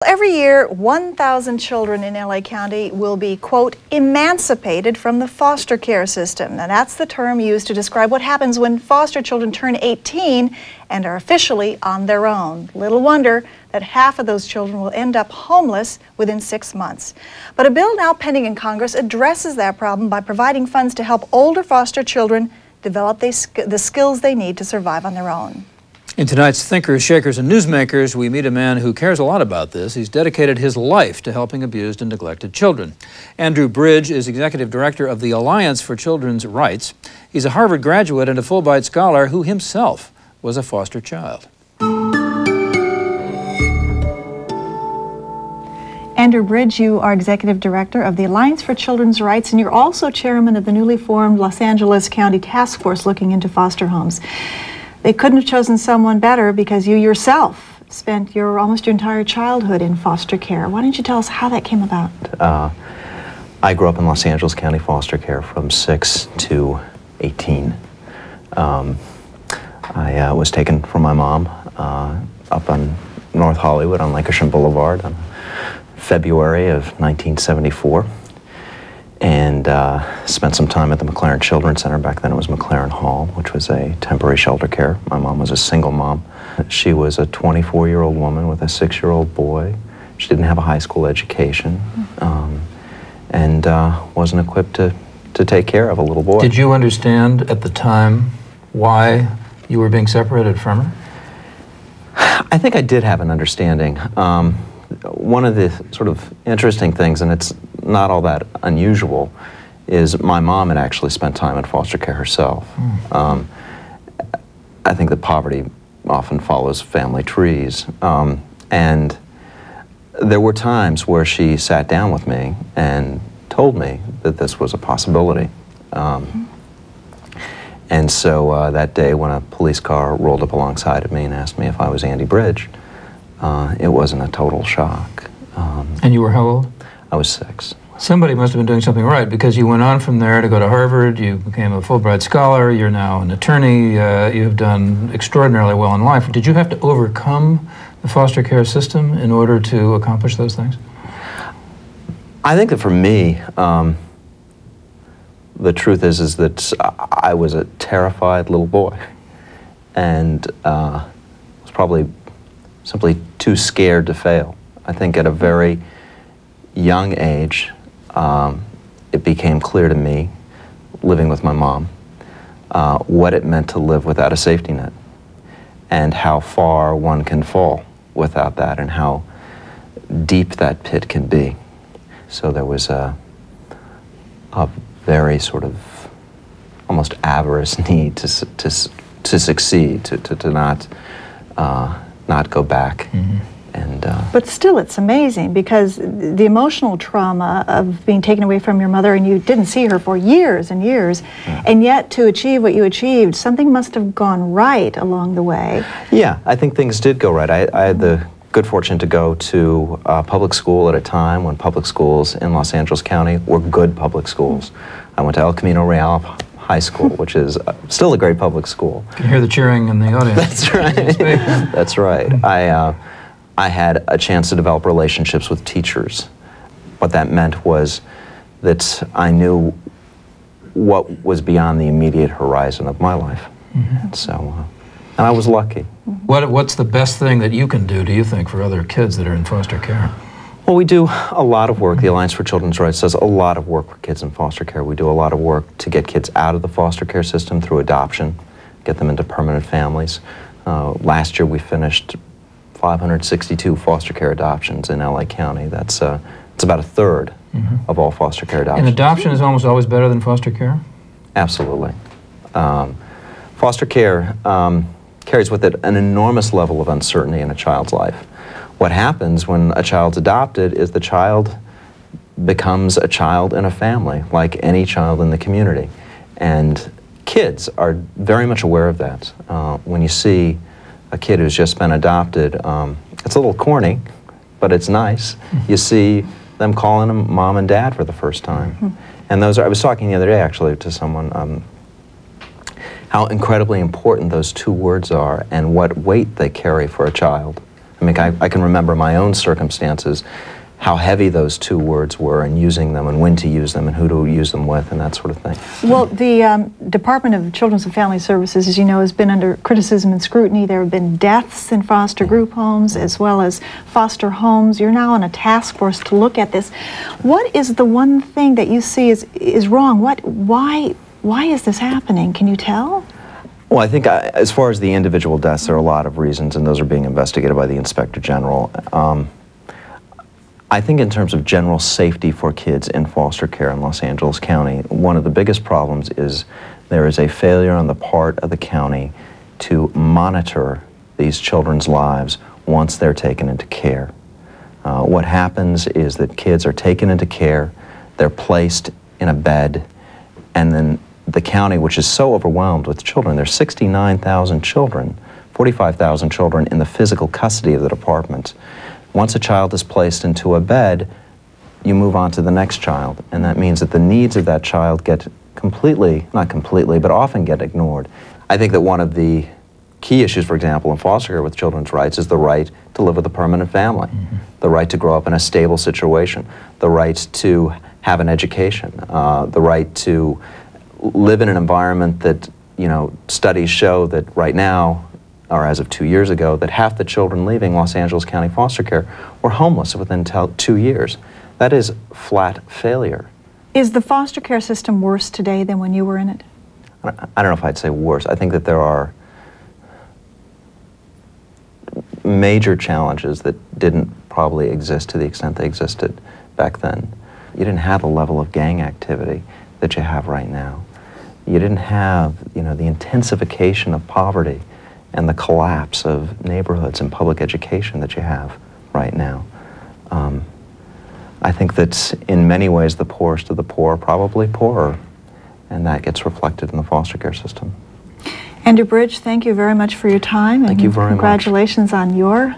Every year, 1,000 children in LA County will be, quote, emancipated from the foster care system. Now, that's the term used to describe what happens when foster children turn 18 and are officially on their own. Little wonder that half of those children will end up homeless within 6 months. But a bill now pending in Congress addresses that problem by providing funds to help older foster children develop the skills they need to survive on their own. In tonight's Thinkers, Shakers, and Newsmakers, we meet a man who cares a lot about this. He's dedicated his life to helping abused and neglected children. Andrew Bridge is Executive Director of the Alliance for Children's Rights. He's a Harvard graduate and a Fulbright scholar who himself was a foster child. Andrew Bridge, you are Executive Director of the Alliance for Children's Rights, and you're also Chairman of the newly formed Los Angeles County Task Force looking into foster homes. They couldn't have chosen someone better because you yourself spent almost your entire childhood in foster care. Why don't you tell us how that came about? I grew up in Los Angeles County foster care from 6 to 18. I was taken from my mom up on North Hollywood on Lancashire Boulevard in February of 1974. And spent some time at the McLaren Children's Center. Back then it was McLaren Hall, which was a temporary shelter care. My mom was a single mom. She was a 24-year-old woman with a 6-year-old boy. She didn't have a high school education and wasn't equipped to take care of a little boy. Did you understand at the time why you were being separated from her? I think I did have an understanding. One of the sort of interesting things, and it's not all that unusual, is my mom had actually spent time in foster care herself. I think that poverty often follows family trees. And there were times where she sat down with me and told me that this was a possibility. And so that day when a police car rolled up alongside of me and asked me if I was Andy Bridge, it wasn't a total shock. And you were how old? I was 6. Somebody must have been doing something right, because you went on from there to go to Harvard, you became a Fulbright scholar, you're now an attorney, you've done extraordinarily well in life. Did you have to overcome the foster care system in order to accomplish those things? I think that for me, the truth is that I was a terrified little boy and was probably simply too scared to fail. I think at a very young age, it became clear to me, living with my mom, what it meant to live without a safety net and how far one can fall without that and how deep that pit can be. So there was a very sort of almost avarice need to succeed, to not go back. And, but still, it's amazing, because the emotional trauma of being taken away from your mother and you didn't see her for years and years, and yet to achieve what you achieved, something must have gone right along the way. Yeah, I think things did go right. I had the good fortune to go to public school at a time when public schools in Los Angeles County were good public schools. I went to El Camino Real High School, which is still a great public school. You can hear the cheering in the audience. That's right. That's right. I had a chance to develop relationships with teachers. What that meant was that I knew what was beyond the immediate horizon of my life. So, and I was lucky. What's the best thing that you can do you think, for other kids that are in foster care? Well, we do a lot of work. The Alliance for Children's Rights does a lot of work for kids in foster care. We do a lot of work to get kids out of the foster care system through adoption, get them into permanent families. Last year we finished 562 foster care adoptions in LA County. That's it's about a third of all foster care adoptions. And adoption is almost always better than foster care? Absolutely. Foster care carries with it an enormous level of uncertainty in a child's life. What happens when a child's adopted is the child becomes a child in a family, like any child in the community. And kids are very much aware of that. When you see a kid who's just been adopted, it's a little corny, but it's nice. You see them calling them mom and dad for the first time. And those are, I was talking the other day actually to someone, how incredibly important those two words are and what weight they carry for a child. I mean, I can remember my own circumstances, how heavy those two words were, and using them, and when to use them, and who to use them with, and that sort of thing. Well, the Department of Children's and Family Services, as you know, has been under criticism and scrutiny. There have been deaths in foster group homes as well as foster homes. You're now on a task force to look at this. What is the one thing that you see is wrong? Why is this happening? Can you tell? Well, I think as far as the individual deaths, there are a lot of reasons, and those are being investigated by the Inspector General. I think in terms of general safety for kids in foster care in Los Angeles County, one of the biggest problems is there is a failure on the part of the county to monitor these children's lives once they're taken into care. What happens is that kids are taken into care, they're placed in a bed, and then the county, which is so overwhelmed with children, there's 69,000 children, 45,000 children in the physical custody of the department. Once a child is placed into a bed, you move on to the next child, and that means that the needs of that child get completely, not completely, but often get ignored. I think that one of the key issues, for example, in foster care with children's rights is the right to live with a permanent family, the right to grow up in a stable situation, the right to have an education, the right to live in an environment that, you know, studies show that right now, or as of 2 years ago, that half the children leaving Los Angeles County foster care were homeless within 2 years. That is flat failure. Is the foster care system worse today than when you were in it? I don't know if I'd say worse. I think that there are major challenges that didn't probably exist to the extent they existed back then. You didn't have the level of gang activity that you have right now. You didn't have, you know, the intensification of poverty and the collapse of neighborhoods and public education that you have right now. I think that in many ways the poorest of the poor are probably poorer, and that gets reflected in the foster care system. Andrew Bridge, thank you very much for your time. Thank you very much. Congratulations on your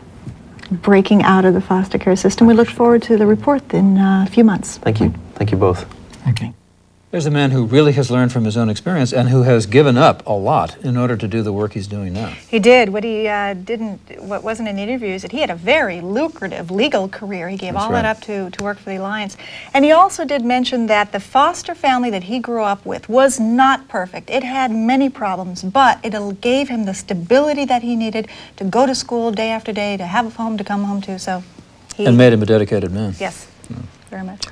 breaking out of the foster care system. We look forward to the report in a few months. Thank you. Thank you both. Okay. There's a man who really has learned from his own experience and who has given up a lot in order to do the work he's doing now. He did. What wasn't in interviews, that he had a very lucrative legal career. He gave that up to work for the Alliance. And he also did mention that the foster family that he grew up with was not perfect. It had many problems, but it gave him the stability that he needed to go to school day after day, to have a home to come home to. So he... And made him a dedicated man. Yes, very much.